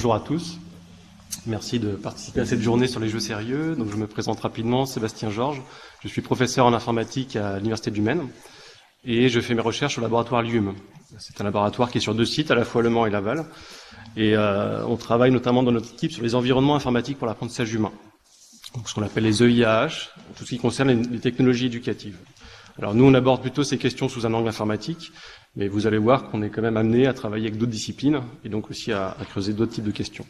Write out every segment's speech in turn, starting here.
Bonjour à tous. Merci de participer à cette journée sur les jeux sérieux. Donc, je me présente rapidement, Sébastien Georges. Je suis professeur en informatique à l'Université du Maine et je fais mes recherches au laboratoire LIUM. C'est un laboratoire qui est sur 2 sites, à la fois Le Mans et Laval. Et on travaille notamment dans notre équipe sur les environnements informatiques pour l'apprentissage humain. Donc, ce qu'on appelle les EIAH, tout ce qui concerne les technologies éducatives. Alors nous, on aborde plutôt ces questions sous un angle informatique, mais vous allez voir qu'on est quand même amené à travailler avec d'autres disciplines et donc aussi à creuser d'autres types de questions.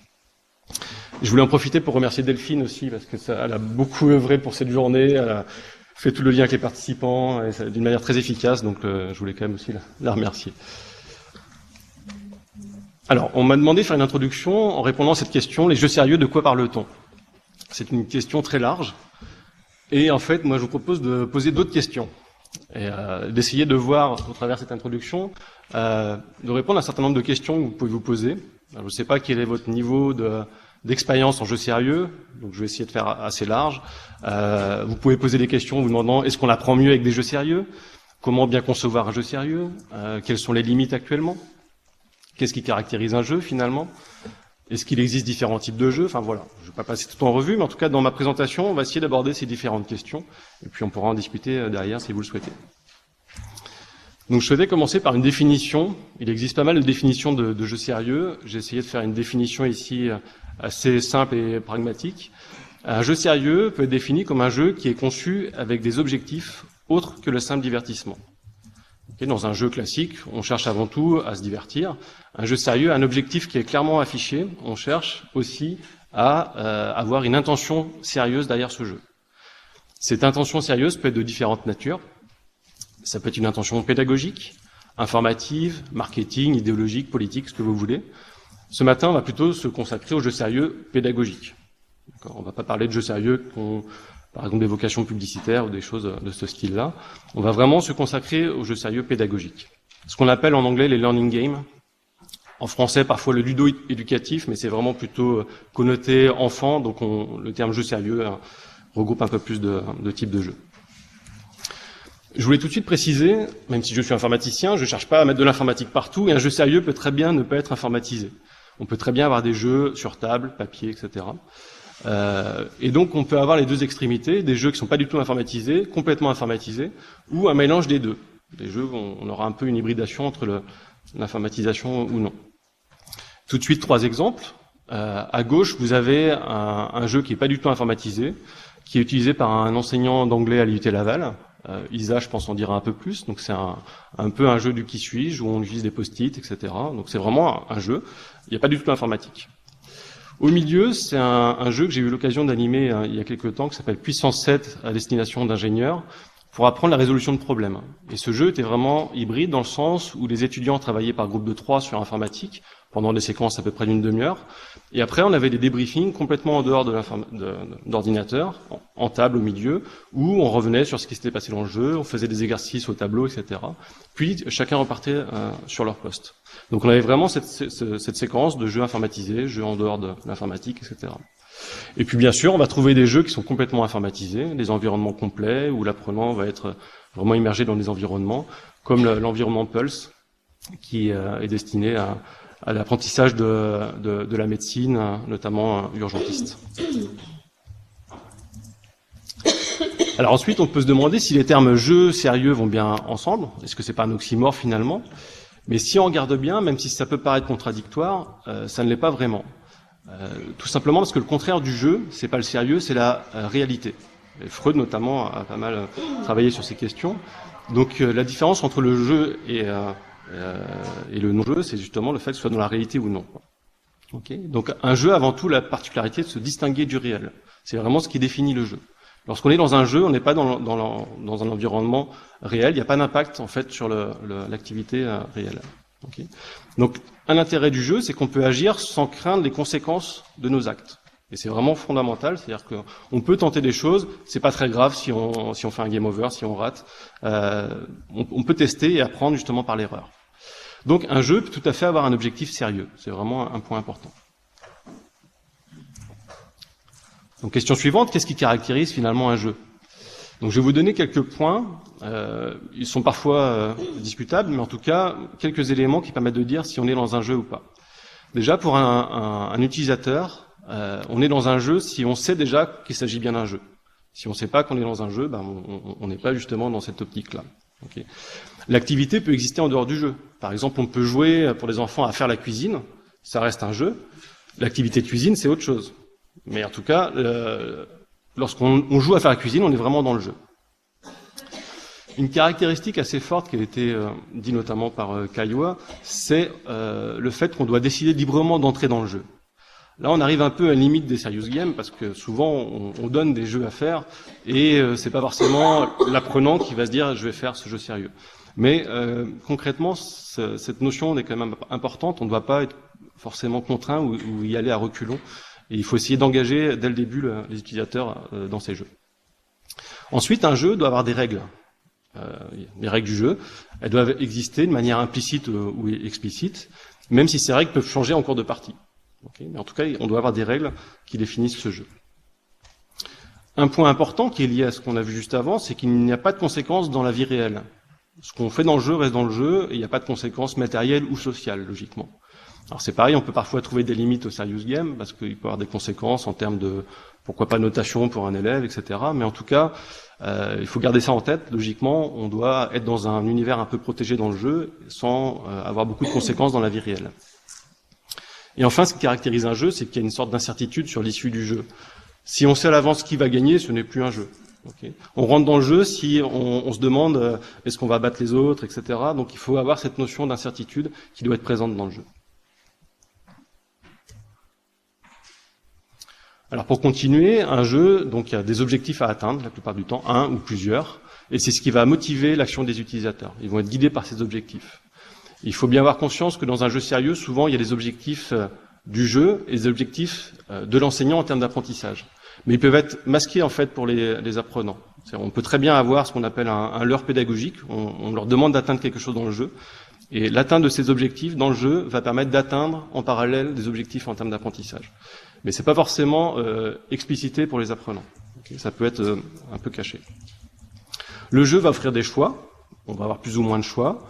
Je voulais en profiter pour remercier Delphine aussi, parce que elle a beaucoup œuvré pour cette journée, elle a fait tout le lien avec les participants d'une manière très efficace, donc je voulais quand même aussi la remercier. Alors, on m'a demandé de faire une introduction en répondant à cette question, les jeux sérieux, de quoi parle-t-on? C'est une question très large, et en fait, moi je vous propose de poser d'autres questions, et d'essayer de voir, au travers de cette introduction, de répondre à un certain nombre de questions que vous pouvez vous poser. Alors, je ne sais pas quel est votre niveau d'expérience en jeu sérieux, donc je vais essayer de faire assez large. Vous pouvez poser des questions vous demandant est-ce qu'on apprend mieux avec des jeux sérieux? Comment bien concevoir un jeu sérieux? Quelles sont les limites actuellement? Qu'est-ce qui caractérise un jeu finalement? Est-ce qu'il existe différents types de jeux? Enfin voilà, je ne vais pas passer tout en revue, mais en tout cas dans ma présentation, on va essayer d'aborder ces différentes questions, et puis on pourra en discuter derrière si vous le souhaitez. Donc je souhaitais commencer par une définition. Il existe pas mal de définitions de jeux sérieux. J'ai essayé de faire une définition ici assez simple et pragmatique. Un jeu sérieux peut être défini comme un jeu qui est conçu avec des objectifs autres que le simple divertissement. Dans un jeu classique, on cherche avant tout à se divertir. Un jeu sérieux a un objectif qui est clairement affiché. On cherche aussi à avoir une intention sérieuse derrière ce jeu. Cette intention sérieuse peut être de différentes natures. Ça peut être une intention pédagogique, informative, marketing, idéologique, politique, ce que vous voulez. Ce matin, on va plutôt se consacrer aux jeux sérieux pédagogiques. On ne va pas parler de jeux sérieux qui ont, par exemple, des vocations publicitaires ou des choses de ce style-là. On va vraiment se consacrer aux jeux sérieux pédagogiques. Ce qu'on appelle en anglais les learning games. En français, parfois le ludo-éducatif, mais c'est vraiment plutôt connoté enfant, donc le terme jeu sérieux regroupe un peu plus de types de jeux. Je voulais tout de suite préciser, même si je suis informaticien, je ne cherche pas à mettre de l'informatique partout, et un jeu sérieux peut très bien ne pas être informatisé. On peut très bien avoir des jeux sur table, papier, etc. Et donc on peut avoir les deux extrémités, des jeux qui ne sont pas du tout informatisés, complètement informatisés, ou un mélange des deux. Des jeux où on aura un peu une hybridation entre l'informatisation ou non. Tout de suite, 3 exemples. À gauche, vous avez un jeu qui n'est pas du tout informatisé, qui est utilisé par un enseignant d'anglais à l'IUT Laval. Isa, je pense, en dira un peu plus. Donc c'est un peu un jeu du qui suis-je, où on utilise des post-it, etc. Donc c'est vraiment un jeu. Il n'y a pas du tout d'informatique. Au milieu, c'est un jeu que j'ai eu l'occasion d'animer il y a quelques temps, qui s'appelle Puissance 7 à destination d'ingénieurs, pour apprendre la résolution de problèmes. Et ce jeu était vraiment hybride dans le sens où les étudiants travaillaient par groupe de 3 sur informatique, pendant des séquences à peu près d'une demi-heure. Et après, on avait des débriefings complètement en dehors d'ordinateur, en table au milieu, où on revenait sur ce qui s'était passé dans le jeu, on faisait des exercices au tableau, etc. Puis, chacun repartait sur leur poste. Donc, on avait vraiment cette séquence de jeux informatisés, jeux en dehors de l'informatique, etc. Et puis, bien sûr, on va trouver des jeux qui sont complètement informatisés, des environnements complets, où l'apprenant va être vraiment immergé dans des environnements, comme l'environnement Pulse, qui est destiné à l'apprentissage de la médecine, notamment urgentiste. Alors ensuite, on peut se demander si les termes jeux sérieux vont bien ensemble. Est-ce que c'est pas un oxymore finalement? Mais si on regarde bien, même si ça peut paraître contradictoire, ça ne l'est pas vraiment. Tout simplement parce que le contraire du jeu, c'est pas le sérieux, c'est la réalité. Et Freud notamment a pas mal travaillé sur ces questions. Donc la différence entre le jeu et le non-jeu, c'est justement le fait que ce soit dans la réalité ou non. Okay. Donc un jeu a avant tout la particularité de se distinguer du réel. C'est vraiment ce qui définit le jeu. Lorsqu'on est dans un jeu, on n'est pas dans un environnement réel, il n'y a pas d'impact en fait sur l'activité réelle. Okay. Donc un intérêt du jeu, c'est qu'on peut agir sans craindre les conséquences de nos actes. Et c'est vraiment fondamental, c'est-à-dire qu'on peut tenter des choses, c'est pas très grave si on fait un game over, si on rate. On peut tester et apprendre justement par l'erreur. Donc un jeu peut tout à fait avoir un objectif sérieux, c'est vraiment un point important. Donc question suivante, qu'est-ce qui caractérise finalement un jeu? Donc je vais vous donner quelques points, ils sont parfois discutables, mais en tout cas quelques éléments qui permettent de dire si on est dans un jeu ou pas. Déjà, pour un utilisateur, on est dans un jeu si on sait déjà qu'il s'agit bien d'un jeu. Si on ne sait pas qu'on est dans un jeu, ben on n'est pas justement dans cette optique-là. Okay. L'activité peut exister en dehors du jeu. Par exemple, on peut jouer pour les enfants à faire la cuisine, ça reste un jeu. L'activité de cuisine, c'est autre chose. Mais en tout cas, lorsqu'on joue à faire la cuisine, on est vraiment dans le jeu. Une caractéristique assez forte qui a été dit notamment par Kailua, c'est le fait qu'on doit décider librement d'entrer dans le jeu. Là, on arrive un peu à la limite des serious games parce que souvent on donne des jeux à faire et c'est pas forcément l'apprenant qui va se dire je vais faire ce jeu sérieux. Mais concrètement, cette notion est quand même importante. On ne doit pas être forcément contraint ou y aller à reculons. Et il faut essayer d'engager dès le début les utilisateurs dans ces jeux. Ensuite, un jeu doit avoir des règles. Les règles du jeu, elles doivent exister de manière implicite ou explicite, même si ces règles peuvent changer en cours de partie. Okay, mais en tout cas, on doit avoir des règles qui définissent ce jeu. Un point important qui est lié à ce qu'on a vu juste avant, c'est qu'il n'y a pas de conséquences dans la vie réelle. Ce qu'on fait dans le jeu reste dans le jeu, et il n'y a pas de conséquences matérielles ou sociales, logiquement. Alors c'est pareil, on peut parfois trouver des limites au serious game, parce qu'il peut y avoir des conséquences en termes de, pourquoi pas notation pour un élève, etc. Mais en tout cas, il faut garder ça en tête. Logiquement, on doit être dans un univers un peu protégé dans le jeu, sans avoir beaucoup de conséquences dans la vie réelle. Et enfin, ce qui caractérise un jeu, c'est qu'il y a une sorte d'incertitude sur l'issue du jeu. Si on sait à l'avance qui va gagner, ce n'est plus un jeu. Okay. On rentre dans le jeu si on se demande est-ce qu'on va battre les autres, etc. Donc il faut avoir cette notion d'incertitude qui doit être présente dans le jeu. Alors pour continuer, un jeu, donc il y a des objectifs à atteindre, la plupart du temps, un ou plusieurs, et c'est ce qui va motiver l'action des utilisateurs. Ils vont être guidés par ces objectifs. Il faut bien avoir conscience que dans un jeu sérieux, souvent, il y a des objectifs du jeu et des objectifs de l'enseignant en termes d'apprentissage. Mais ils peuvent être masqués, en fait, pour les apprenants. On peut très bien avoir ce qu'on appelle un leurre pédagogique. On leur demande d'atteindre quelque chose dans le jeu. Et l'atteinte de ces objectifs dans le jeu va permettre d'atteindre en parallèle des objectifs en termes d'apprentissage. Mais c'est pas forcément explicité pour les apprenants. Okay, ça peut être un peu caché. Le jeu va offrir des choix. On va avoir plus ou moins de choix.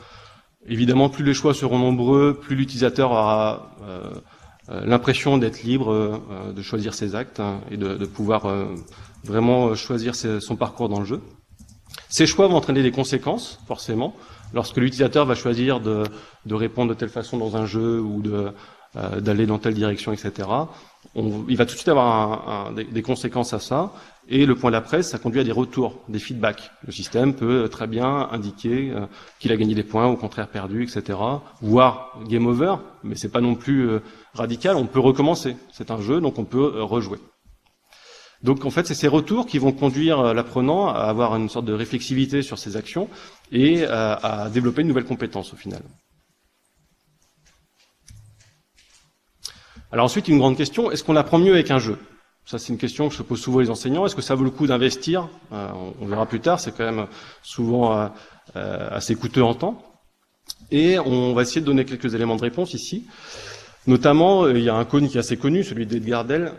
Évidemment, plus les choix seront nombreux, plus l'utilisateur aura l'impression d'être libre de choisir ses actes et de pouvoir vraiment choisir son parcours dans le jeu. Ces choix vont entraîner des conséquences, forcément. Lorsque l'utilisateur va choisir de répondre de telle façon dans un jeu ou d'aller dans telle direction, etc., il va tout de suite avoir des conséquences à ça. Et le point d'après, ça conduit à des retours, des feedbacks. Le système peut très bien indiquer qu'il a gagné des points, au contraire perdu, etc. Voire game over, mais c'est pas non plus radical. On peut recommencer. C'est un jeu, donc on peut rejouer. Donc en fait, c'est ces retours qui vont conduire l'apprenant à avoir une sorte de réflexivité sur ses actions et à développer une nouvelle compétence au final. Alors ensuite, une grande question, est-ce qu'on apprend mieux avec un jeu ? Ça, c'est une question que se posent souvent les enseignants. Est-ce que ça vaut le coup d'investir ? On verra plus tard, c'est quand même souvent assez coûteux en temps. Et on va essayer de donner quelques éléments de réponse ici. Notamment, il y a un cône qui est assez connu, celui d'Edgar Dell,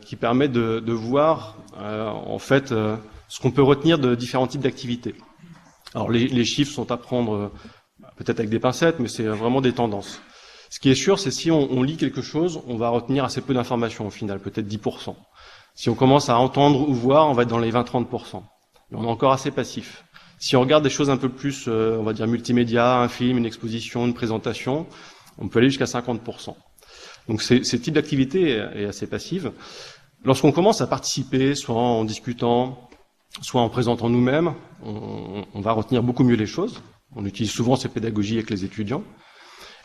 qui permet de voir en fait ce qu'on peut retenir de différents types d'activités. Alors les chiffres sont à prendre peut-être avec des pincettes, mais c'est vraiment des tendances. Ce qui est sûr, c'est si on lit quelque chose, on va retenir assez peu d'informations au final, peut-être 10%. Si on commence à entendre ou voir, on va être dans les 20-30%. Mais on est encore assez passif. Si on regarde des choses un peu plus, on va dire multimédia, un film, une exposition, une présentation, on peut aller jusqu'à 50%. Donc ce type d'activité est assez passive. Lorsqu'on commence à participer, soit en discutant, soit en présentant nous-mêmes, on va retenir beaucoup mieux les choses. On utilise souvent ces pédagogies avec les étudiants.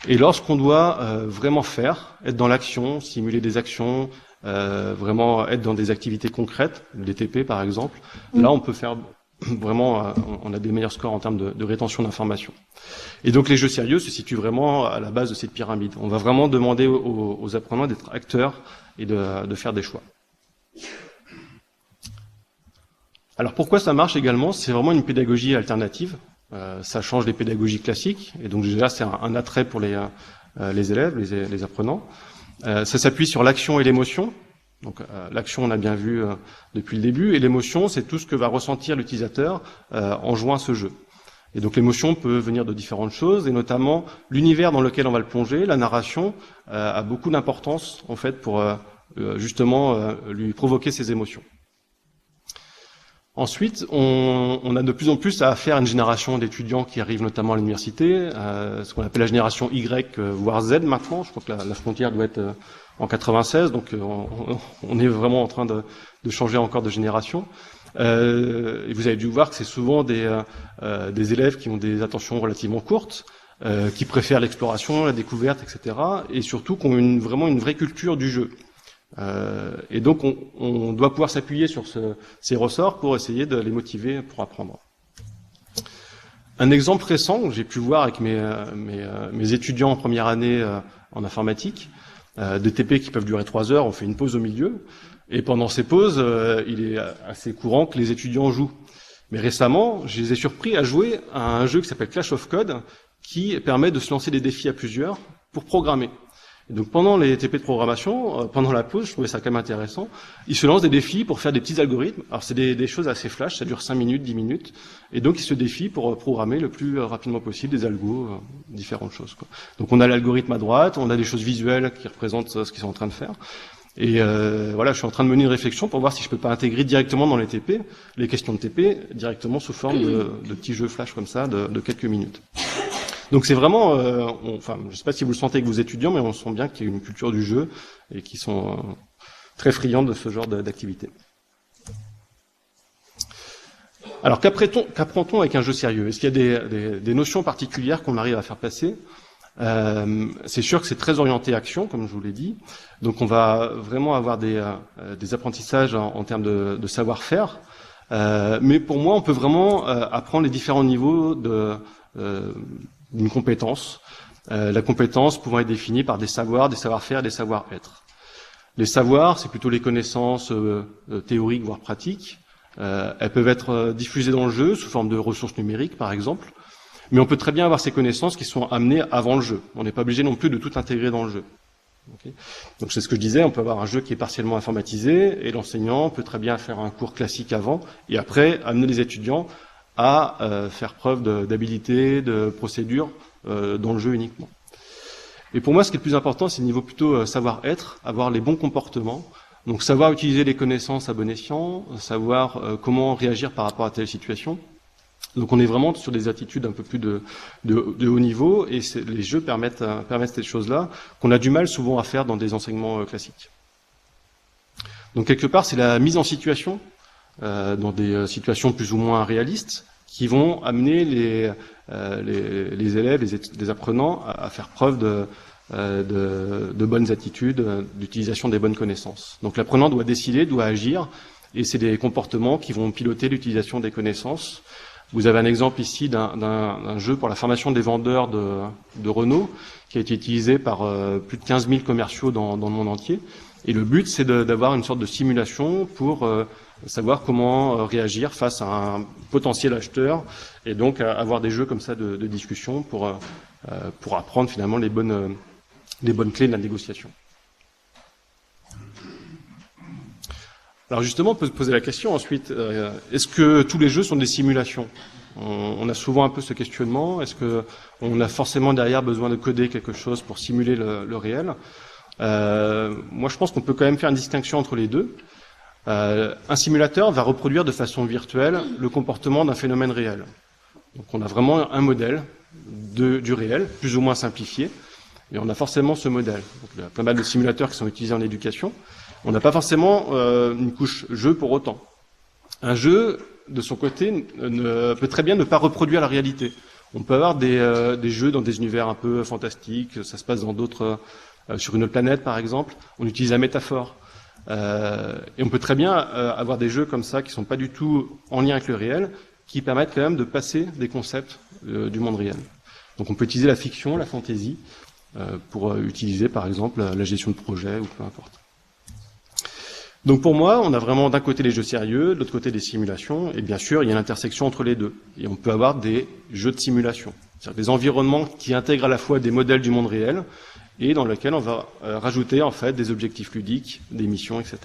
Et lorsqu'on doit vraiment faire, être dans l'action, simuler des actions, vraiment être dans des activités concrètes, le DTP par exemple, là on peut faire vraiment, on a des meilleurs scores en termes de rétention d'informations. Et donc les jeux sérieux se situent vraiment à la base de cette pyramide. On va vraiment demander aux apprenants d'être acteurs et de faire des choix. Alors pourquoi ça marche également ? C'est vraiment une pédagogie alternative. Ça change des pédagogies classiques, et donc déjà c'est un attrait pour les élèves, les apprenants. Ça s'appuie sur l'action et l'émotion. Donc l'action, on a bien vu depuis le début, et l'émotion, c'est tout ce que va ressentir l'utilisateur en jouant à ce jeu. Et donc l'émotion peut venir de différentes choses, et notamment l'univers dans lequel on va le plonger, la narration, a beaucoup d'importance en fait pour justement lui provoquer ces émotions. Ensuite, on a de plus en plus à faire une génération d'étudiants qui arrivent notamment à l'université, ce qu'on appelle la génération Y, voire Z maintenant. Je crois que la frontière doit être en 96, donc on est vraiment en train de changer encore de génération. Et vous avez dû voir que c'est souvent des élèves qui ont des attentions relativement courtes, qui préfèrent l'exploration, la découverte, etc. Et surtout qui ont vraiment une vraie culture du jeu. Et donc on doit pouvoir s'appuyer sur ces ressorts pour essayer de les motiver pour apprendre. Un exemple récent que j'ai pu voir avec mes étudiants en première année en informatique, des TP qui peuvent durer 3 heures, on fait une pause au milieu, et pendant ces pauses, il est assez courant que les étudiants jouent. Mais récemment, je les ai surpris à jouer à un jeu qui s'appelle Clash of Code, qui permet de se lancer des défis à plusieurs pour programmer. Et donc pendant les TP de programmation, pendant la pause, je trouvais ça quand même intéressant, ils se lancent des défis pour faire des petits algorithmes. Alors c'est des choses assez flash, ça dure 5 minutes, 10 minutes, et donc ils se défient pour programmer le plus rapidement possible des algos, différentes choses, quoi. Donc on a l'algorithme à droite, on a des choses visuelles qui représentent ce qu'ils sont en train de faire. Et voilà, je suis en train de mener une réflexion pour voir si je peux pas intégrer directement dans les TP, les questions de TP, directement sous forme de petits jeux flash comme ça, de quelques minutes. Donc c'est vraiment, enfin, je ne sais pas si vous le sentez avec vos étudiants, mais on sent bien qu'il y a une culture du jeu et qu'ils sont très friands de ce genre d'activité. Alors qu'apprend-on avec un jeu sérieux? Est-ce qu'il y a des notions particulières qu'on arrive à faire passer? C'est sûr que c'est très orienté action, comme je vous l'ai dit. Donc on va vraiment avoir des apprentissages en termes de savoir-faire. Mais pour moi, on peut vraiment apprendre les différents niveaux d'une compétence. La compétence pouvant être définie par des savoirs, des savoir-faire, des savoir-être. Les savoirs, c'est plutôt les connaissances théoriques, voire pratiques. Elles peuvent être diffusées dans le jeu sous forme de ressources numériques, par exemple. Mais on peut très bien avoir ces connaissances qui sont amenées avant le jeu. On n'est pas obligé non plus de tout intégrer dans le jeu. Okay. Donc c'est ce que je disais, on peut avoir un jeu qui est partiellement informatisé, et l'enseignant peut très bien faire un cours classique avant, et après amener les étudiants à faire preuve d'habilité, de procédure dans le jeu uniquement. Et pour moi, ce qui est le plus important, c'est le niveau plutôt savoir-être, avoir les bons comportements. Donc savoir utiliser les connaissances à bon escient, savoir comment réagir par rapport à telle situation. Donc on est vraiment sur des attitudes un peu plus de haut niveau, et les jeux permettent ces choses-là qu'on a du mal souvent à faire dans des enseignements classiques. Donc quelque part, c'est la mise en situation, dans des situations plus ou moins réalistes, qui vont amener les élèves, les apprenants à faire preuve de bonnes attitudes, d'utilisation des bonnes connaissances. Donc l'apprenant doit décider, doit agir, et c'est des comportements qui vont piloter l'utilisation des connaissances. Vous avez un exemple ici d'un jeu pour la formation des vendeurs de Renault, qui a été utilisé par plus de 15 000 commerciaux dans le monde entier. Et le but, c'est d'avoir une sorte de simulation pour savoir comment réagir face à un potentiel acheteur, et donc avoir des jeux comme ça de discussion pour apprendre finalement les bonnes clés de la négociation. Alors justement, on peut se poser la question ensuite, est-ce que tous les jeux sont des simulations? On a souvent un peu ce questionnement, est-ce qu'on a forcément derrière besoin de coder quelque chose pour simuler le réel? Moi je pense qu'on peut quand même faire une distinction entre les deux. Un simulateur va reproduire de façon virtuelle le comportement d'un phénomène réel. Donc on a vraiment un modèle du réel, plus ou moins simplifié, et on a forcément ce modèle. Donc, il y a pas mal de simulateurs qui sont utilisés en éducation. On n'a pas forcément une couche jeu pour autant. Un jeu, de son côté, peut très bien ne pas reproduire la réalité. On peut avoir des jeux dans des univers un peu fantastiques, ça se passe dans d'autres, sur une autre planète par exemple, on utilise la métaphore. Et on peut très bien avoir des jeux comme ça qui sont pas du tout en lien avec le réel, qui permettent quand même de passer des concepts du monde réel. Donc on peut utiliser la fiction, la fantaisie, pour utiliser par exemple la gestion de projet ou peu importe. Donc pour moi, on a vraiment d'un côté les jeux sérieux, de l'autre côté des simulations, et bien sûr, il y a l'intersection entre les deux. Et on peut avoir des jeux de simulation, c'est-à-dire des environnements qui intègrent à la fois des modèles du monde réel, et dans lesquels on va rajouter en fait des objectifs ludiques, des missions, etc.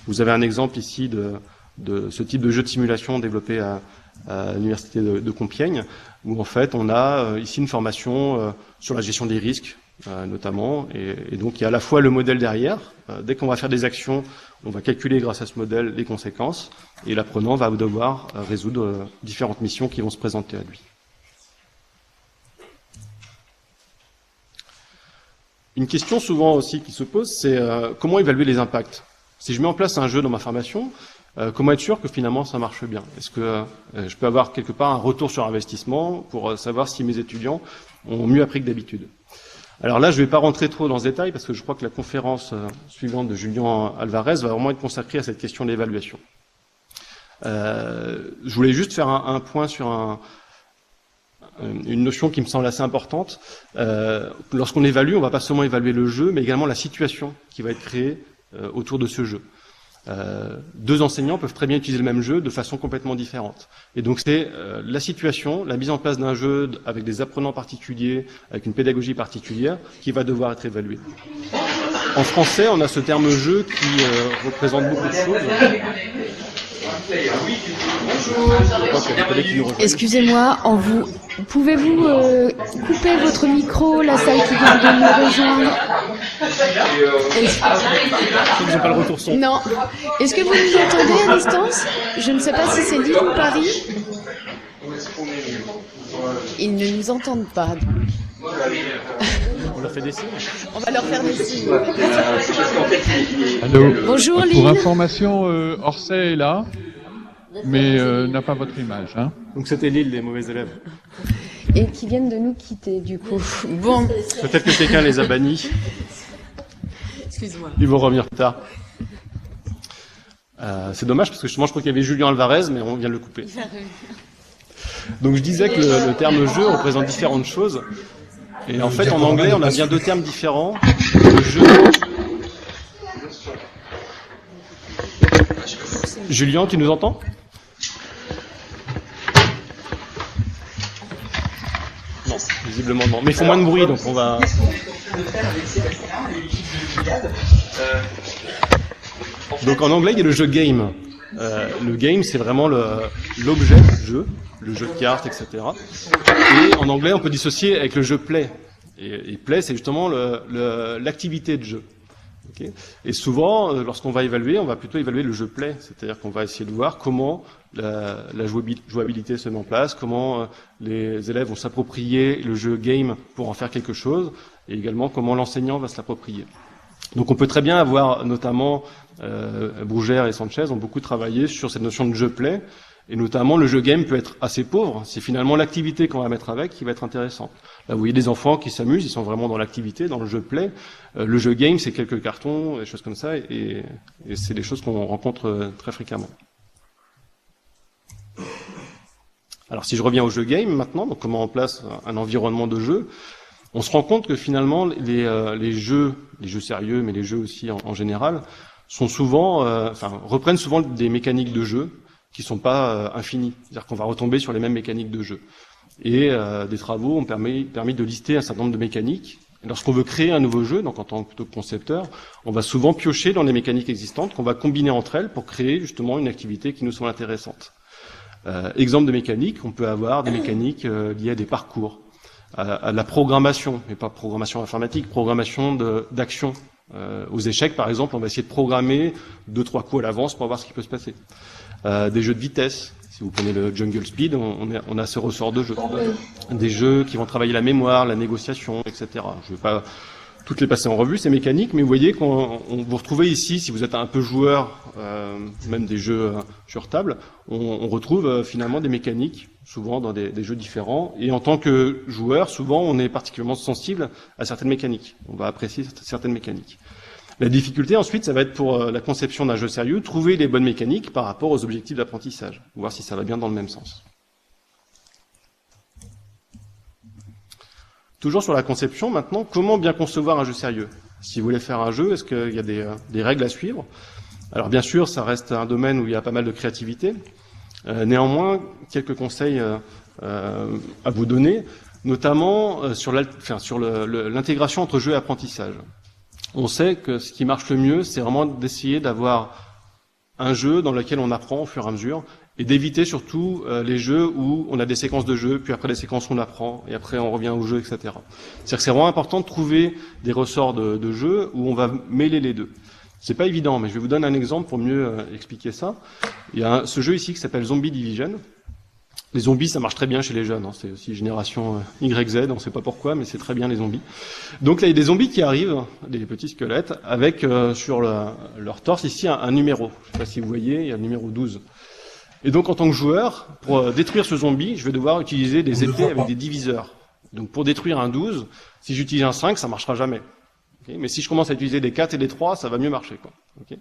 Vous avez un exemple ici de ce type de jeu de simulation développé à l'université de Compiègne, où en fait on a ici une formation sur la gestion des risques notamment, et donc il y a à la fois le modèle derrière. Dès qu'on va faire des actions, on va calculer grâce à ce modèle les conséquences, et l'apprenant va devoir résoudre différentes missions qui vont se présenter à lui. Une question souvent aussi qui se pose, c'est comment évaluer les impacts. Si je mets en place un jeu dans ma formation, comment être sûr que finalement ça marche bien? Est-ce que je peux avoir quelque part un retour sur investissement pour savoir si mes étudiants ont mieux appris que d'habitude? Alors là, je ne vais pas rentrer trop dans ce détail parce que je crois que la conférence suivante de Julien Alvarez va vraiment être consacrée à cette question d'évaluation. Je voulais juste faire un point sur une notion qui me semble assez importante. Lorsqu'on évalue, on ne va pas seulement évaluer le jeu, mais également la situation qui va être créée autour de ce jeu. Deux enseignants peuvent très bien utiliser le même jeu de façon complètement différente. Et donc c'est la situation, la mise en place d'un jeu avec des apprenants particuliers, avec une pédagogie particulière, qui va devoir être évaluée. En français, on a ce terme jeu qui représente beaucoup de choses. Excusez-moi, pouvez-vous couper votre micro, la salle qui vient de nous rejoindre? Ils n'ont pas le retour son. Non. Est-ce que vous nous entendez à distance? Je ne sais pas si c'est Lille ou Paris. Ils ne nous entendent pas. On leur fait des signes. On va leur faire des signes. Allô. Bonjour Lille. Pour information, Orsay est là, mais n'a pas votre image. Hein. Donc c'était Lille, les mauvais élèves. Et qui viennent de nous quitter, du coup. Bon. Peut-être que quelqu'un les a bannis. Excuse-moi. Ils vont revenir plus tard. C'est dommage parce que justement, je crois qu'il y avait Julien Alvarez, mais on vient de le couper. Donc je disais que le terme jeu représente différentes choses. Et en fait, en anglais, on a bien deux termes différents. Le jeu. Julien, tu nous entends? Non, visiblement non. Mais ils font moins de bruit, donc on va... Donc en anglais, il y a le jeu game. Le game, c'est vraiment l'objet du jeu, le jeu de cartes, etc. Et en anglais, on peut dissocier avec le jeu play. Et play, c'est justement l'activité de jeu. Okay. Et souvent, lorsqu'on va évaluer, on va plutôt évaluer le jeu play, c'est-à-dire qu'on va essayer de voir comment la jouabilité se met en place, comment les élèves vont s'approprier le jeu game pour en faire quelque chose, et également comment l'enseignant va se l'approprier. Donc on peut très bien avoir, notamment Bougère et Sanchez ont beaucoup travaillé sur cette notion de jeu play, et notamment le jeu game peut être assez pauvre, c'est finalement l'activité qu'on va mettre avec qui va être intéressante. Là vous voyez des enfants qui s'amusent, ils sont vraiment dans l'activité, dans le jeu play. Le jeu game c'est quelques cartons, des choses comme ça, et c'est des choses qu'on rencontre très fréquemment. Alors si je reviens au jeu game maintenant, donc comment on place un environnement de jeu, on se rend compte que finalement les jeux sérieux, mais les jeux aussi en général, sont souvent, reprennent souvent des mécaniques de jeu qui sont pas infinies. C'est-à-dire qu'on va retomber sur les mêmes mécaniques de jeu. Et des travaux ont permis de lister un certain nombre de mécaniques. Et lorsqu'on veut créer un nouveau jeu, donc en tant que concepteur, on va souvent piocher dans les mécaniques existantes qu'on va combiner entre elles pour créer justement une activité qui nous semble intéressante. Exemple de mécanique, on peut avoir des mécaniques liées à des parcours, à la programmation, mais pas programmation informatique, programmation d'action. Aux échecs, par exemple, on va essayer de programmer 2-3 coups à l'avance pour voir ce qui peut se passer. Des jeux de vitesse, si vous prenez le Jungle Speed, on a ce ressort de jeu. Des jeux qui vont travailler la mémoire, la négociation, etc. Je ne vais pas toutes les passer en revue, ces mécaniques, mais vous voyez qu'on vous retrouvez ici, si vous êtes un peu joueur, même des jeux sur table, on retrouve finalement des mécaniques, souvent dans des jeux différents, et en tant que joueur, souvent on est particulièrement sensible à certaines mécaniques, on va apprécier certaines mécaniques. La difficulté ensuite, ça va être pour la conception d'un jeu sérieux, trouver les bonnes mécaniques par rapport aux objectifs d'apprentissage, voir si ça va bien dans le même sens. Toujours sur la conception, maintenant, comment bien concevoir un jeu sérieux? Si vous voulez faire un jeu, est-ce qu'il y a des règles à suivre? Alors bien sûr, ça reste un domaine où il y a pas mal de créativité. Néanmoins, quelques conseils à vous donner, notamment sur l'intégration entre jeu et apprentissage. On sait que ce qui marche le mieux, c'est vraiment d'essayer d'avoir un jeu dans lequel on apprend au fur et à mesure, et d'éviter surtout les jeux où on a des séquences de jeu, puis après des séquences où on apprend, et après on revient au jeu, etc. C'est-à-dire que c'est vraiment important de trouver des ressorts de jeu où on va mêler les deux. C'est pas évident, mais je vais vous donner un exemple pour mieux expliquer ça. Il y a ce jeu ici qui s'appelle Zombie Division. Les zombies, ça marche très bien chez les jeunes, hein. C'est aussi génération YZ, on ne sait pas pourquoi, mais c'est très bien les zombies. Donc là, il y a des zombies qui arrivent, des petits squelettes, avec sur leur torse ici un numéro. Je ne sais pas si vous voyez, il y a le numéro 12. Et donc en tant que joueur, pour détruire ce zombie, je vais devoir utiliser des épées avec des diviseurs. Donc pour détruire un 12, si j'utilise un 5, ça marchera jamais. Okay, mais si je commence à utiliser des 4 et des 3, ça va mieux marcher, quoi. Okay.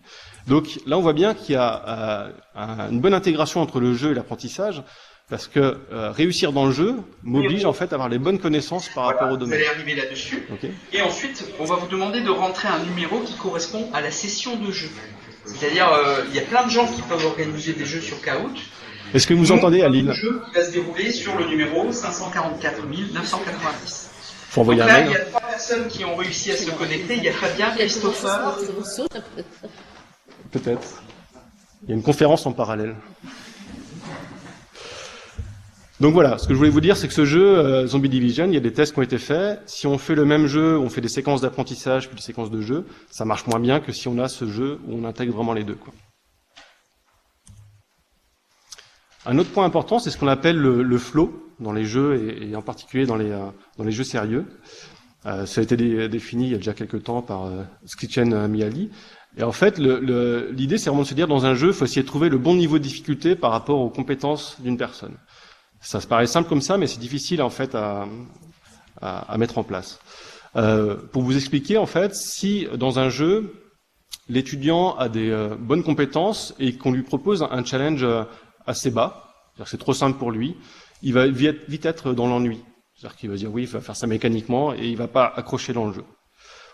Donc là, on voit bien qu'il y a une bonne intégration entre le jeu et l'apprentissage, parce que réussir dans le jeu m'oblige en fait à avoir les bonnes connaissances par rapport au domaine. Vous allez arriver là-dessus. Okay. Et ensuite, on va vous demander de rentrer un numéro qui correspond à la session de jeu. C'est-à-dire, il y a plein de gens qui peuvent organiser des jeux sur Kahoot. Est-ce que vous entendez à Lille? Le jeu qui va se dérouler sur le numéro 544 990. Faut envoyer donc là, un mail. il y a 3 personnes qui ont réussi à se connecter. Il y a Fabien, Christopher. Peut-être. Il y a une conférence en parallèle. Donc voilà, ce que je voulais vous dire, c'est que ce jeu, Zombie Division, il y a des tests qui ont été faits. Si on fait le même jeu, on fait des séquences d'apprentissage puis des séquences de jeu, ça marche moins bien que si on a ce jeu où on intègre vraiment les deux, quoi. Un autre point important, c'est ce qu'on appelle le flow dans les jeux et en particulier dans les jeux sérieux. Ça a été défini il y a déjà quelques temps par Skrichen Mihaly. Et en fait, l'idée, c'est vraiment de se dire, dans un jeu, il faut essayer de trouver le bon niveau de difficulté par rapport aux compétences d'une personne. Ça se paraît simple comme ça, mais c'est difficile en fait à mettre en place. Pour vous expliquer, en fait, si dans un jeu, l'étudiant a des bonnes compétences et qu'on lui propose un challenge assez bas, c'est-à-dire que c'est trop simple pour lui, il va vite être dans l'ennui. C'est-à-dire qu'il va dire oui, il va faire ça mécaniquement et il va pas accrocher dans le jeu.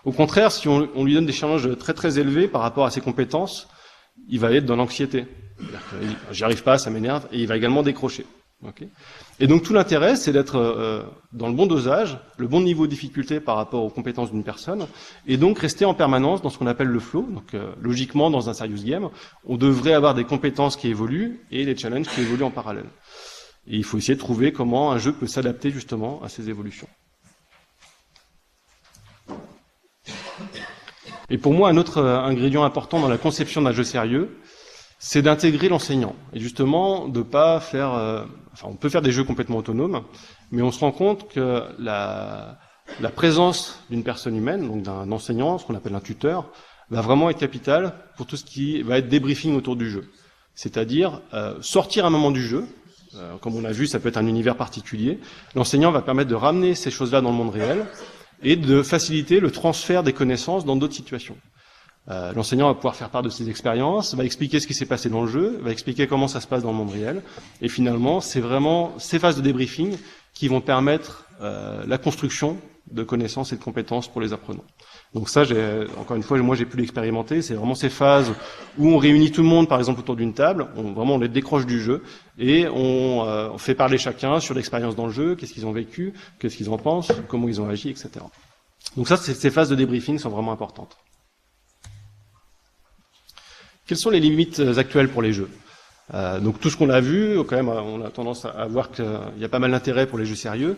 Au contraire, si on lui donne des challenges très très élevés par rapport à ses compétences, il va être dans l'anxiété. J'y arrive pas, ça m'énerve, et il va également décrocher. Okay. Et donc tout l'intérêt, c'est d'être dans le bon dosage, le bon niveau de difficulté par rapport aux compétences d'une personne, et donc rester en permanence dans ce qu'on appelle le flow. Donc logiquement, dans un serious game, on devrait avoir des compétences qui évoluent et des challenges qui évoluent en parallèle. Et il faut essayer de trouver comment un jeu peut s'adapter justement à ces évolutions. Et pour moi, un autre ingrédient important dans la conception d'un jeu sérieux, c'est d'intégrer l'enseignant. Et justement, de pas faire... on peut faire des jeux complètement autonomes, mais on se rend compte que la présence d'une personne humaine, donc d'un enseignant, ce qu'on appelle un tuteur, va vraiment être capitale pour tout ce qui va être débriefing autour du jeu. C'est-à-dire sortir un moment du jeu, comme on a vu, ça peut être un univers particulier. L'enseignant va permettre de ramener ces choses-là dans le monde réel et de faciliter le transfert des connaissances dans d'autres situations. L'enseignant va pouvoir faire part de ses expériences, va expliquer ce qui s'est passé dans le jeu, va expliquer comment ça se passe dans le monde réel. Et finalement, c'est vraiment ces phases de débriefing qui vont permettre la construction de connaissances et de compétences pour les apprenants. Donc ça, encore une fois, moi j'ai pu l'expérimenter. C'est vraiment ces phases où on réunit tout le monde, par exemple, autour d'une table, on les décroche du jeu et on fait parler chacun sur l'expérience dans le jeu, qu'est-ce qu'ils ont vécu, qu'est-ce qu'ils en pensent, comment ils ont agi, etc. Donc ça, ces phases de débriefing sont vraiment importantes. Quelles sont les limites actuelles pour les jeux? Donc tout ce qu'on a vu, quand même, on a tendance à voir qu'il y a pas mal d'intérêt pour les jeux sérieux.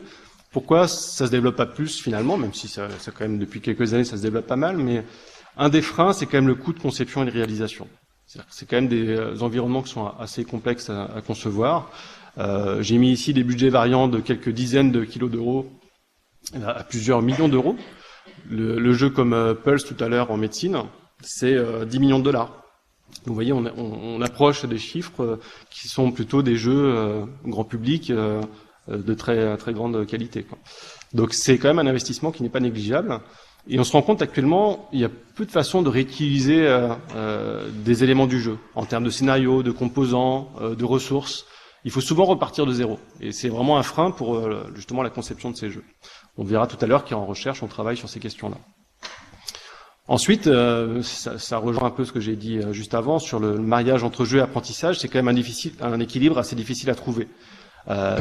Pourquoi ça se développe pas plus finalement, même si ça quand même depuis quelques années ça se développe pas mal, mais un des freins c'est quand même le coût de conception et de réalisation. C'est quand même des environnements qui sont assez complexes à concevoir. J'ai mis ici des budgets variant de quelques dizaines de kilos d'euros à plusieurs millions d'euros. Le jeu comme Pulse tout à l'heure en médecine, c'est 10 millions de dollars. Vous voyez, on approche des chiffres qui sont plutôt des jeux grand public de très très grande qualité, quoi. Donc c'est quand même un investissement qui n'est pas négligeable. Et on se rend compte actuellement, il y a peu de façons de réutiliser des éléments du jeu en termes de scénario, de composants, de ressources. Il faut souvent repartir de zéro. Et c'est vraiment un frein pour justement la conception de ces jeux. On verra tout à l'heure qu'en recherche, on travaille sur ces questions-là. Ensuite, ça rejoint un peu ce que j'ai dit juste avant sur le mariage entre jeu et apprentissage. C'est quand même un équilibre assez difficile à trouver.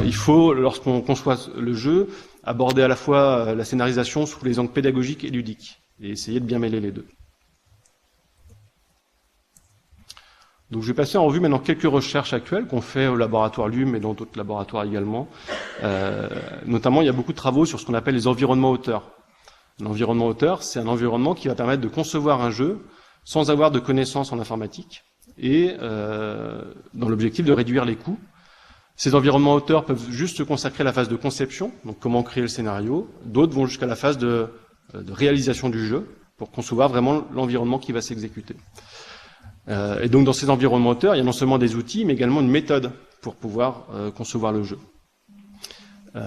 Il faut, lorsqu'on conçoit le jeu, aborder à la fois la scénarisation sous les angles pédagogiques et ludiques, et essayer de bien mêler les deux. Donc je vais passer en revue maintenant quelques recherches actuelles qu'on fait au laboratoire LUM et dans d'autres laboratoires également. Notamment, il y a beaucoup de travaux sur ce qu'on appelle les environnements auteurs. Un environnement auteur, c'est un environnement qui va permettre de concevoir un jeu sans avoir de connaissances en informatique et dans l'objectif de réduire les coûts. Ces environnements auteurs peuvent juste se consacrer à la phase de conception, donc comment créer le scénario. D'autres vont jusqu'à la phase de réalisation du jeu pour concevoir vraiment l'environnement qui va s'exécuter. Et donc dans ces environnements auteurs, il y a non seulement des outils, mais également une méthode pour pouvoir concevoir le jeu.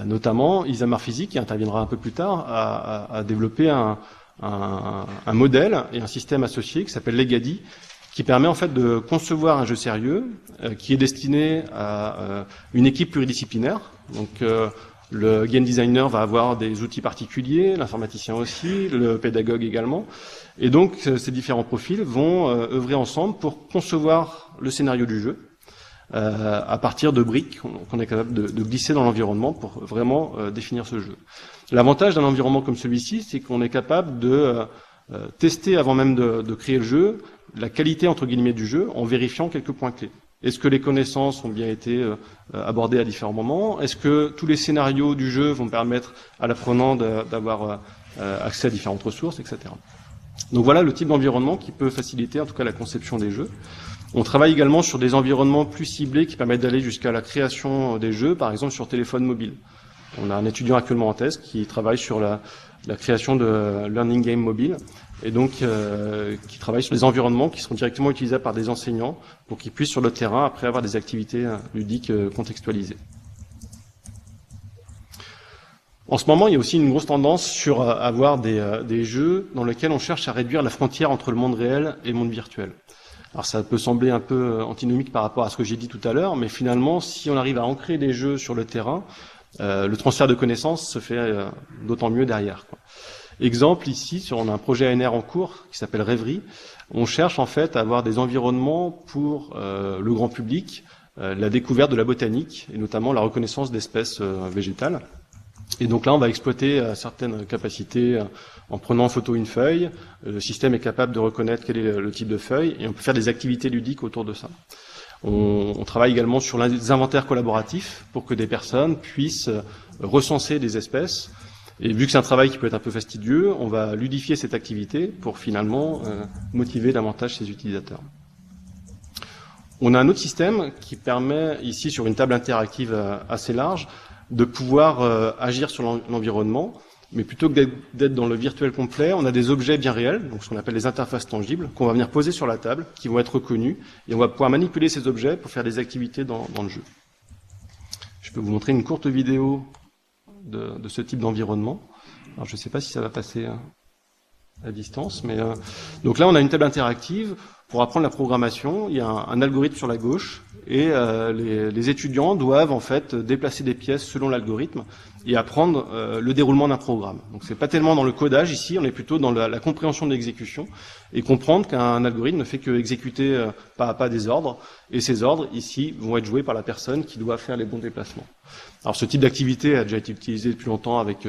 Notamment, Isamar Physique, qui interviendra un peu plus tard, a développé un modèle et un système associé qui s'appelle Legadi, qui permet en fait de concevoir un jeu sérieux qui est destiné à une équipe pluridisciplinaire. Donc le game designer va avoir des outils particuliers, l'informaticien aussi, le pédagogue également. Et donc ces différents profils vont œuvrer ensemble pour concevoir le scénario du jeu à partir de briques qu'on est capable de glisser dans l'environnement pour vraiment définir ce jeu. L'avantage d'un environnement comme celui-ci, c'est qu'on est capable de tester avant même de créer le jeu la qualité entre guillemets du jeu en vérifiant quelques points clés. Est-ce que les connaissances ont bien été abordées à différents moments? Est-ce que tous les scénarios du jeu vont permettre à l'apprenant d'avoir accès à différentes ressources, etc. Donc voilà le type d'environnement qui peut faciliter en tout cas la conception des jeux. On travaille également sur des environnements plus ciblés qui permettent d'aller jusqu'à la création des jeux, par exemple sur téléphone mobile. On a un étudiant actuellement en thèse qui travaille sur la création de learning game mobile et donc qui travaille sur des environnements qui seront directement utilisables par des enseignants pour qu'ils puissent sur le terrain après avoir des activités ludiques contextualisées. En ce moment, il y a aussi une grosse tendance sur avoir des jeux dans lesquels on cherche à réduire la frontière entre le monde réel et le monde virtuel. Alors ça peut sembler un peu antinomique par rapport à ce que j'ai dit tout à l'heure, mais finalement, si on arrive à ancrer des jeux sur le terrain, le transfert de connaissances se fait d'autant mieux derrière, quoi. Exemple, ici, on a un projet ANR en cours qui s'appelle Rêverie. On cherche en fait à avoir des environnements pour le grand public, la découverte de la botanique et notamment la reconnaissance d'espèces végétales. Et donc là, on va exploiter certaines capacités en prenant en photo une feuille. Le système est capable de reconnaître quel est le type de feuille et on peut faire des activités ludiques autour de ça. On travaille également sur les inventaires collaboratifs pour que des personnes puissent recenser des espèces. Et vu que c'est un travail qui peut être un peu fastidieux, on va ludifier cette activité pour finalement motiver davantage ses utilisateurs. On a un autre système qui permet, ici sur une table interactive assez large, de pouvoir agir sur l'environnement, mais plutôt que d'être dans le virtuel complet, on a des objets bien réels, donc ce qu'on appelle les interfaces tangibles, qu'on va venir poser sur la table, qui vont être reconnus, et on va pouvoir manipuler ces objets pour faire des activités dans le jeu. Je peux vous montrer une courte vidéo de ce type d'environnement. Alors je ne sais pas si ça va passer à distance, mais donc là on a une table interactive pour apprendre la programmation. Il y a un algorithme sur la gauche et les étudiants doivent en fait déplacer des pièces selon l'algorithme et apprendre le déroulement d'un programme. Donc c'est pas tellement dans le codage ici, on est plutôt dans la compréhension de l'exécution et comprendre qu'un algorithme ne fait que exécuter pas à pas des ordres et ces ordres ici vont être joués par la personne qui doit faire les bons déplacements. Alors ce type d'activité a déjà été utilisé depuis longtemps avec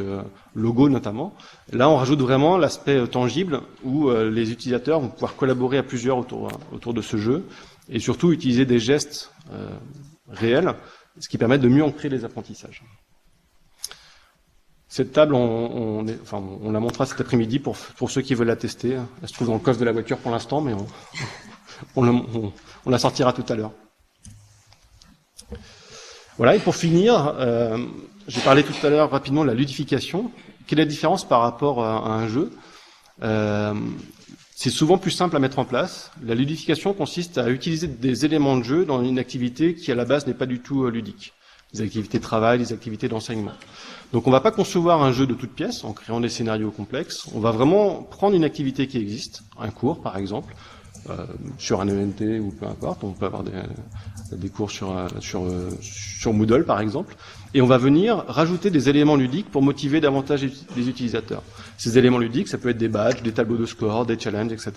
Logo notamment. Là on rajoute vraiment l'aspect tangible où les utilisateurs vont pouvoir collaborer à plusieurs autour de ce jeu et surtout utiliser des gestes réels, ce qui permet de mieux ancrer les apprentissages. Cette table, on la montrera cet après-midi pour ceux qui veulent la tester. Elle se trouve dans le coffre de la voiture pour l'instant, mais on la sortira tout à l'heure. Voilà, et pour finir, j'ai parlé tout à l'heure rapidement de la ludification. Quelle est la différence par rapport à un jeu ? C'est souvent plus simple à mettre en place. La ludification consiste à utiliser des éléments de jeu dans une activité qui à la base n'est pas du tout ludique. Des activités de travail, des activités d'enseignement. Donc on ne va pas concevoir un jeu de toutes pièces en créant des scénarios complexes. On va vraiment prendre une activité qui existe, un cours par exemple, sur un ENT ou peu importe. On peut avoir des cours sur Moodle par exemple. Et on va venir rajouter des éléments ludiques pour motiver davantage les utilisateurs. Ces éléments ludiques, ça peut être des badges, des tableaux de score, des challenges, etc.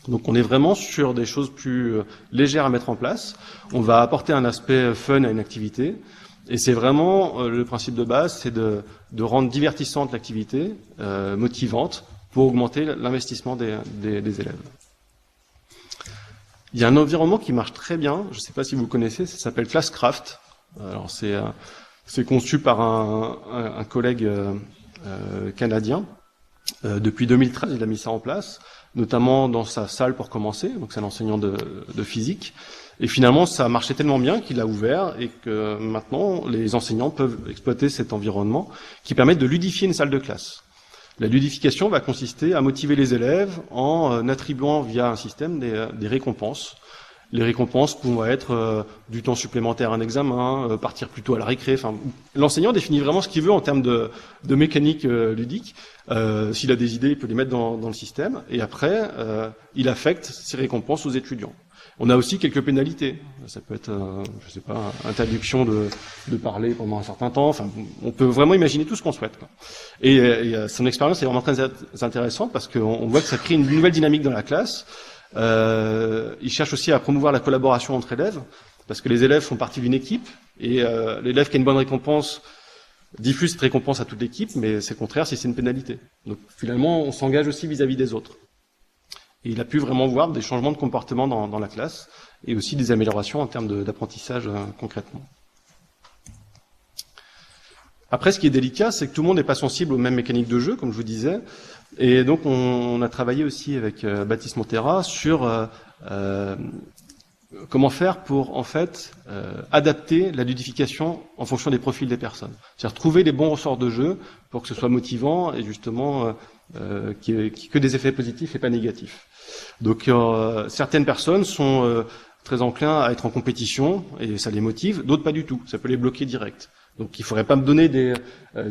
Donc on est vraiment sur des choses plus légères à mettre en place. On va apporter un aspect fun à une activité. Et c'est vraiment le principe de base, c'est de rendre divertissante l'activité, motivante, pour augmenter l'investissement des élèves. Il y a un environnement qui marche très bien, je ne sais pas si vous le connaissez, ça s'appelle Classcraft. Alors c'est conçu par un collègue canadien. Depuis 2013, il a mis ça en place, notamment dans sa salle pour commencer, donc c'est un enseignant de physique. Et finalement, ça marchait tellement bien qu'il a ouvert et que maintenant, les enseignants peuvent exploiter cet environnement qui permet de ludifier une salle de classe. La ludification va consister à motiver les élèves en attribuant via un système des récompenses. Les récompenses pourront être du temps supplémentaire à un examen, partir plus tôt à la récré. Enfin, l'enseignant définit vraiment ce qu'il veut en termes de mécanique ludique. S'il a des idées, il peut les mettre dans le système. Et après, il affecte ces récompenses aux étudiants. On a aussi quelques pénalités. Ça peut être, je sais pas, interdiction de parler pendant un certain temps. Enfin, on peut vraiment imaginer tout ce qu'on souhaite, quoi. Et son expérience est vraiment très intéressante parce qu'on voit que ça crée une nouvelle dynamique dans la classe. Il cherche aussi à promouvoir la collaboration entre élèves parce que les élèves font partie d'une équipe et l'élève qui a une bonne récompense diffuse cette récompense à toute l'équipe, mais c'est le contraire si c'est une pénalité. Donc finalement, on s'engage aussi vis-à-vis des autres. Et il a pu vraiment voir des changements de comportement dans la classe et aussi des améliorations en termes d'apprentissage concrètement. Après, ce qui est délicat, c'est que tout le monde n'est pas sensible aux mêmes mécaniques de jeu, comme je vous disais. Et donc, on a travaillé aussi avec Baptiste Montera sur comment faire pour, en fait, adapter la ludification en fonction des profils des personnes. C'est-à-dire trouver les bons ressorts de jeu pour que ce soit motivant et justement qu'il n'y ait que des effets positifs et pas négatifs. Donc, certaines personnes sont très enclins à être en compétition et ça les motive, d'autres pas du tout. Ça peut les bloquer direct. Donc il ne faudrait pas me donner des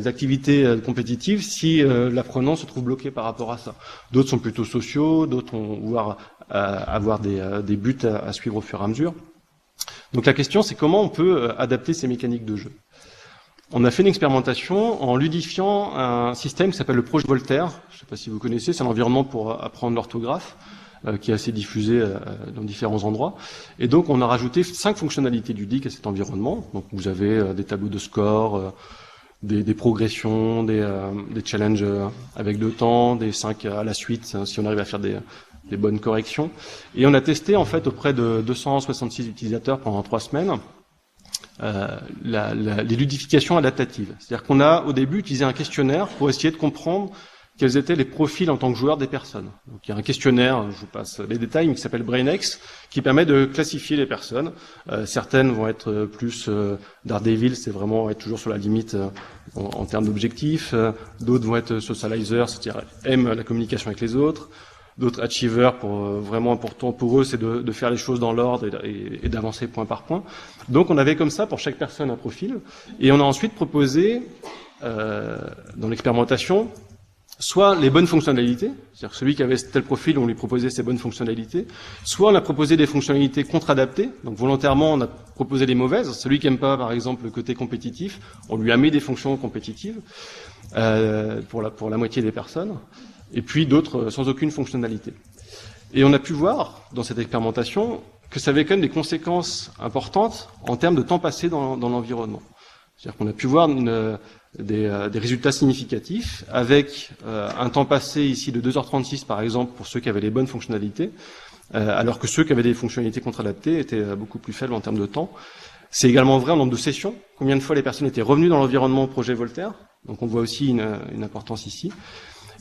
activités compétitives si l'apprenant se trouve bloqué par rapport à ça. D'autres sont plutôt sociaux, d'autres vont vouloir avoir des buts à suivre au fur et à mesure. Donc la question, c'est comment on peut adapter ces mécaniques de jeu. On a fait une expérimentation en ludifiant un système qui s'appelle le projet Voltaire. Je ne sais pas si vous connaissez, c'est un environnement pour apprendre l'orthographe qui est assez diffusé dans différents endroits. Et donc, on a rajouté 5 fonctionnalités ludiques à cet environnement. Donc, vous avez des tableaux de score, des progressions, des challenges avec le temps, des 5 à la suite, si on arrive à faire des bonnes corrections. Et on a testé, en fait, auprès de 266 utilisateurs pendant 3 semaines, les ludifications adaptatives. C'est-à-dire qu'on a, au début, utilisé un questionnaire pour essayer de comprendre quels étaient les profils en tant que joueurs des personnes. Donc, il y a un questionnaire, je vous passe les détails, mais qui s'appelle BrainX, qui permet de classifier les personnes. Certaines vont être plus Daredevil, c'est vraiment être toujours sur la limite en termes d'objectifs. D'autres vont être socializers, c'est-à-dire aiment la communication avec les autres. D'autres achievers, vraiment important pour eux, c'est de faire les choses dans l'ordre et d'avancer point par point. Donc, on avait comme ça pour chaque personne un profil. Et on a ensuite proposé, dans l'expérimentation, soit les bonnes fonctionnalités, c'est-à-dire que celui qui avait tel profil, on lui proposait ces bonnes fonctionnalités, soit on a proposé des fonctionnalités contre-adaptées, donc volontairement on a proposé les mauvaises, celui qui aime pas par exemple le côté compétitif, on lui a mis des fonctions compétitives pour la moitié des personnes, et puis d'autres sans aucune fonctionnalité. Et on a pu voir dans cette expérimentation que ça avait quand même des conséquences importantes en termes de temps passé dans l'environnement. C'est-à-dire qu'on a pu voir des résultats significatifs avec un temps passé ici de 2h36 par exemple pour ceux qui avaient les bonnes fonctionnalités, alors que ceux qui avaient des fonctionnalités contre-adaptées étaient beaucoup plus faibles en termes de temps. C'est également vrai en nombre de sessions, combien de fois les personnes étaient revenues dans l'environnement au projet Voltaire, donc on voit aussi une importance ici.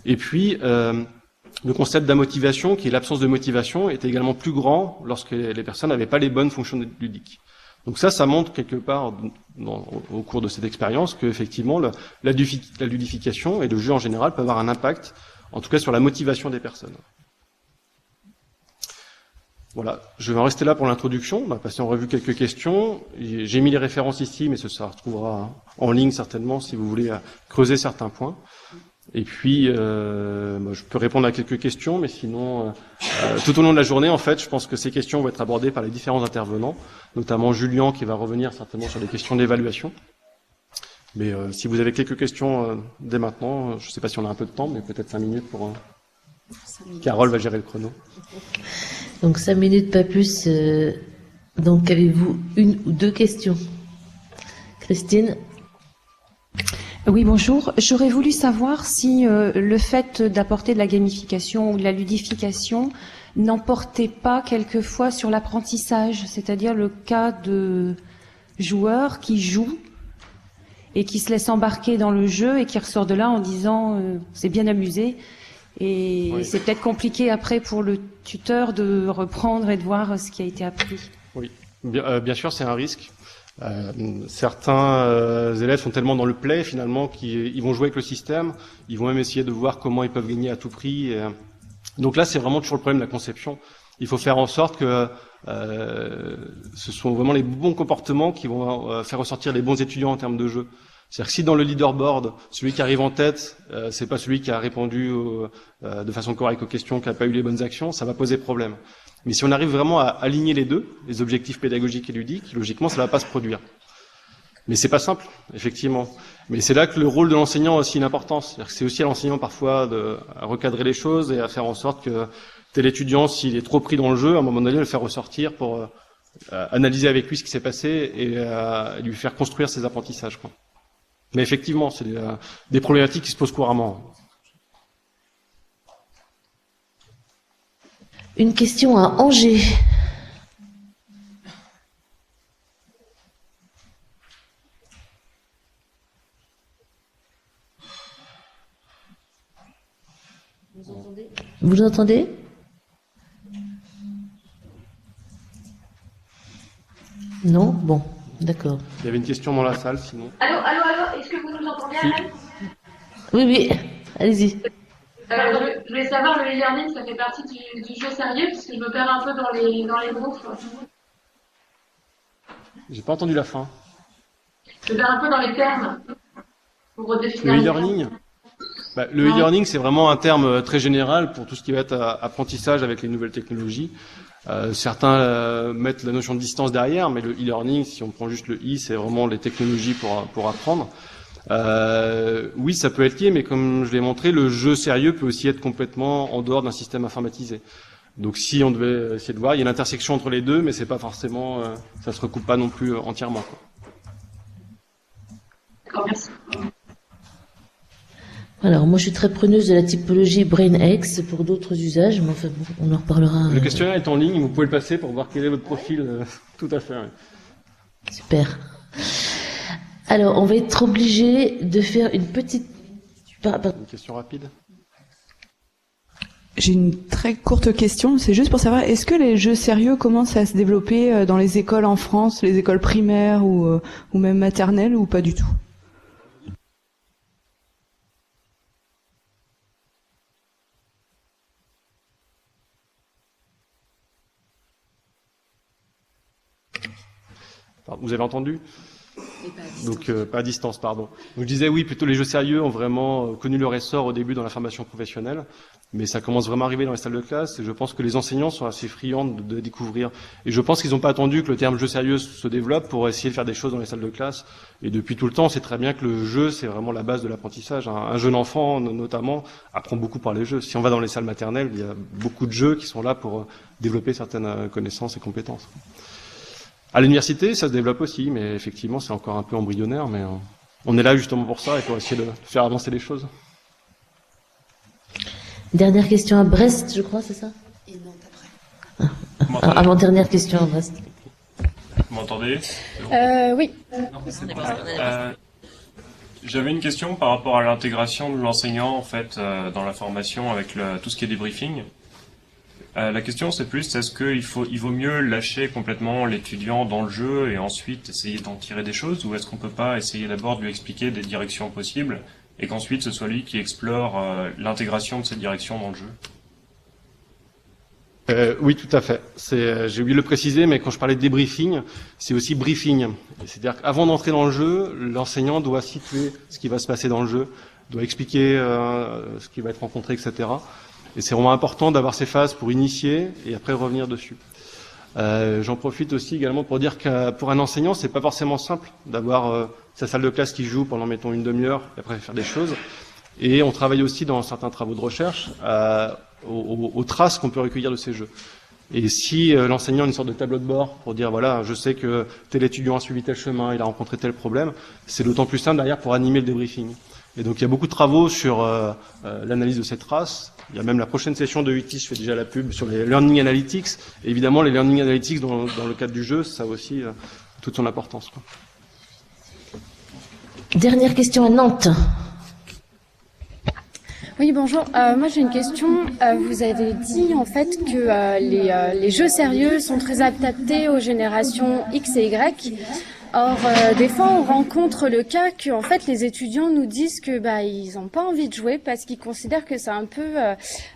Et puis le concept d'amotivation, qui est l'absence de motivation, était également plus grand lorsque les personnes n'avaient pas les bonnes fonctions ludiques. Donc ça montre quelque part au cours de cette expérience qu'effectivement la ludification et le jeu en général peuvent avoir un impact, en tout cas sur la motivation des personnes. Voilà, je vais en rester là pour l'introduction. On va passer en revue quelques questions. J'ai mis les références ici, mais ça se retrouvera en ligne certainement si vous voulez creuser certains points. Et puis, je peux répondre à quelques questions, mais sinon, tout au long de la journée, en fait, je pense que ces questions vont être abordées par les différents intervenants, notamment Julien qui va revenir certainement sur des questions d'évaluation. Mais si vous avez quelques questions dès maintenant, je ne sais pas si on a un peu de temps, mais peut-être 5 minutes pour... 5 minutes. Carole va gérer le chrono. Donc 5 minutes, pas plus. Donc avez-vous 1 ou 2 questions? Christine? Oui, bonjour. J'aurais voulu savoir si le fait d'apporter de la gamification ou de la ludification n'emportait pas quelquefois sur l'apprentissage, c'est-à-dire le cas de joueurs qui jouent et qui se laissent embarquer dans le jeu et qui ressort de là en disant c'est bien amusé, et Oui. c'est peut-être compliqué après pour le tuteur de reprendre et de voir ce qui a été appris. Oui, bien sûr, c'est un risque. Certains élèves sont tellement dans le play finalement qu'ils vont jouer avec le système, ils vont même essayer de voir comment ils peuvent gagner à tout prix. Donc là, c'est vraiment toujours le problème de la conception. Il faut faire en sorte que ce sont vraiment les bons comportements qui vont faire ressortir les bons étudiants en termes de jeu. C'est-à-dire que si dans le leaderboard, celui qui arrive en tête, c'est pas celui qui a répondu de façon correcte aux questions, qui n'a pas eu les bonnes actions, ça va poser problème. Mais si on arrive vraiment à aligner les deux, les objectifs pédagogiques et ludiques, logiquement, ça ne va pas se produire. Mais c'est pas simple, effectivement. Mais c'est là que le rôle de l'enseignant a aussi une importance. C'est-à-dire que c'est aussi à l'enseignant parfois de recadrer les choses et à faire en sorte que tel étudiant, s'il est trop pris dans le jeu, à un moment donné, le faire ressortir pour analyser avec lui ce qui s'est passé et lui faire construire ses apprentissages, quoi. Mais effectivement, c'est des problématiques qui se posent couramment. Une question à Angers. Vous entendez? Non? Bon, d'accord. Il y avait une question dans la salle, sinon. Allô, est-ce que vous nous entendez? Si. Oui, oui, allez-y. Je voulais savoir, le e-learning, ça fait partie du jeu sérieux, parce que je me perds un peu dans les groupes. J'ai pas entendu la fin. Je me perds un peu dans les termes. Pour redéfinir. Le e-learning? Le e-learning, c'est vraiment un terme très général pour tout ce qui va être apprentissage avec les nouvelles technologies. Certains mettent la notion de distance derrière, mais le e-learning, si on prend juste le i, c'est vraiment les technologies pour apprendre. Oui, ça peut être lié, mais comme je l'ai montré, le jeu sérieux peut aussi être complètement en dehors d'un système informatisé. Donc si on devait essayer de voir, il y a l'intersection entre les deux, mais c'est pas forcément, ça se recoupe pas non plus entièrement, quoi. D'accord, merci. Alors, moi, je suis très preneuse de la typologie BrainX pour d'autres usages, mais enfin, bon, on en reparlera. Le questionnaire est en ligne, vous pouvez le passer pour voir quel est votre profil. Tout à fait. Oui. Super. Alors, on va être obligé de faire une petite... Une question rapide. J'ai une très courte question, c'est juste pour savoir, est-ce que les jeux sérieux commencent à se développer dans les écoles en France, les écoles primaires ou même maternelles, ou pas du tout? Vous avez entendu? Donc pas à distance, pardon. Donc je disais oui, plutôt les jeux sérieux ont vraiment connu leur essor au début dans la formation professionnelle, mais ça commence vraiment à arriver dans les salles de classe, et je pense que les enseignants sont assez friands de découvrir. Et je pense qu'ils n'ont pas attendu que le terme jeu sérieux se développe pour essayer de faire des choses dans les salles de classe. Et depuis tout le temps, on sait très bien que le jeu, c'est vraiment la base de l'apprentissage. Un jeune enfant, notamment, apprend beaucoup par les jeux. Si on va dans les salles maternelles, il y a beaucoup de jeux qui sont là pour développer certaines connaissances et compétences. À l'université, ça se développe aussi, mais effectivement, c'est encore un peu embryonnaire, mais on est là justement pour ça et pour essayer de faire avancer les choses. Dernière question à Brest, je crois, c'est ça? Et Nantes après. Avant-dernière question à Brest. Vous m'entendez? Oui. J'avais une question par rapport à l'intégration de l'enseignant en fait dans la formation avec tout ce qui est débriefing. La question c'est plus, est-ce qu'il vaut mieux lâcher complètement l'étudiant dans le jeu et ensuite essayer d'en tirer des choses, ou est-ce qu'on peut pas essayer d'abord de lui expliquer des directions possibles et qu'ensuite ce soit lui qui explore l'intégration de cette direction dans le jeu? Oui, tout à fait. J'ai oublié de le préciser, mais quand je parlais de débriefing, c'est aussi briefing. C'est-à-dire qu'avant d'entrer dans le jeu, l'enseignant doit situer ce qui va se passer dans le jeu, doit expliquer ce qui va être rencontré, etc. Et c'est vraiment important d'avoir ces phases pour initier et après revenir dessus. J'en profite aussi également pour dire que pour un enseignant, c'est pas forcément simple d'avoir sa salle de classe qui joue pendant, mettons, une demi-heure et après faire des choses. Et on travaille aussi dans certains travaux de recherche aux traces qu'on peut recueillir de ces jeux. Et si l'enseignant a une sorte de tableau de bord pour dire, voilà, je sais que tel étudiant a suivi tel chemin, il a rencontré tel problème, c'est d'autant plus simple derrière pour animer le débriefing. Et donc il y a beaucoup de travaux sur l'analyse de ces traces. Il y a même la prochaine session de UTIS, je fais déjà la pub, sur les Learning Analytics. Et évidemment, les Learning Analytics dans le cadre du jeu, ça a aussi toute son importance, quoi. Dernière question à Nantes. Oui, bonjour. Moi, j'ai une question. Vous avez dit en fait que les jeux sérieux sont très adaptés aux générations X et Y. Or, des fois, on rencontre le cas que, en fait, les étudiants nous disent que ils n'ont pas envie de jouer parce qu'ils considèrent que c'est un peu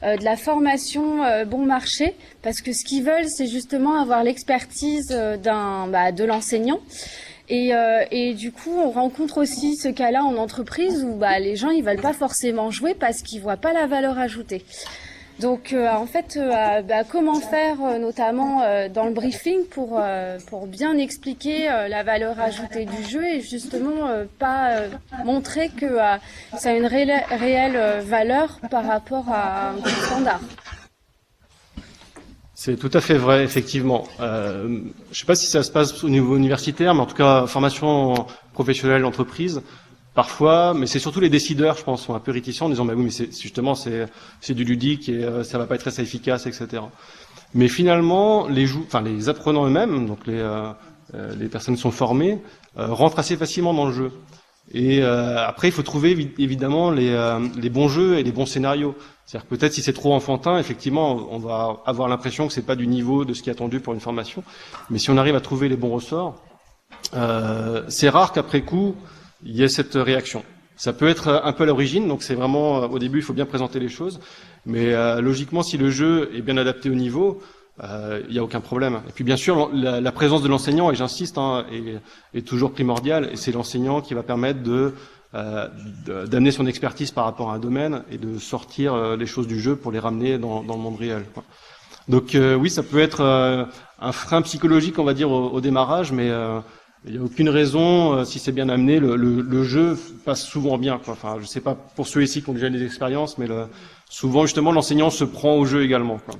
de la formation bon marché, parce que ce qu'ils veulent, c'est justement avoir l'expertise de l'enseignant. Et du coup, on rencontre aussi ce cas-là en entreprise où les gens ils veulent pas forcément jouer parce qu'ils voient pas la valeur ajoutée. Donc en fait, comment faire notamment dans le briefing pour bien expliquer la valeur ajoutée du jeu et justement pas montrer que ça a une réelle valeur par rapport à un standard. C'est tout à fait vrai, effectivement. Je sais pas si ça se passe au niveau universitaire, mais en tout cas, formation professionnelle d'entreprise, parfois, mais c'est surtout les décideurs, je pense, sont un peu réticents en disant, oui, mais c'est du ludique et ça va pas être très efficace, etc. Mais finalement, les apprenants eux-mêmes, donc les personnes qui sont formées, rentrent assez facilement dans le jeu. Et après, il faut trouver évidemment les bons jeux et les bons scénarios. C'est-à-dire que peut-être si c'est trop enfantin, effectivement, on va avoir l'impression que c'est pas du niveau de ce qui est attendu pour une formation. Mais si on arrive à trouver les bons ressorts, c'est rare qu'après coup, il y ait cette réaction. Ça peut être un peu à l'origine, donc c'est vraiment, au début, il faut bien présenter les choses. Mais logiquement, si le jeu est bien adapté au niveau, il n'y a aucun problème. Et puis bien sûr, la présence de l'enseignant, et j'insiste, est toujours primordiale, et c'est l'enseignant qui va permettre d'amener son expertise par rapport à un domaine et de sortir les choses du jeu pour les ramener dans le monde réel, quoi. Donc oui, ça peut être un frein psychologique, on va dire, au démarrage, mais il n'y a aucune raison, si c'est bien amené, le jeu passe souvent bien, quoi. Enfin, je sais pas pour ceux ici qui ont déjà des expériences, mais souvent justement l'enseignant se prend au jeu également, quoi.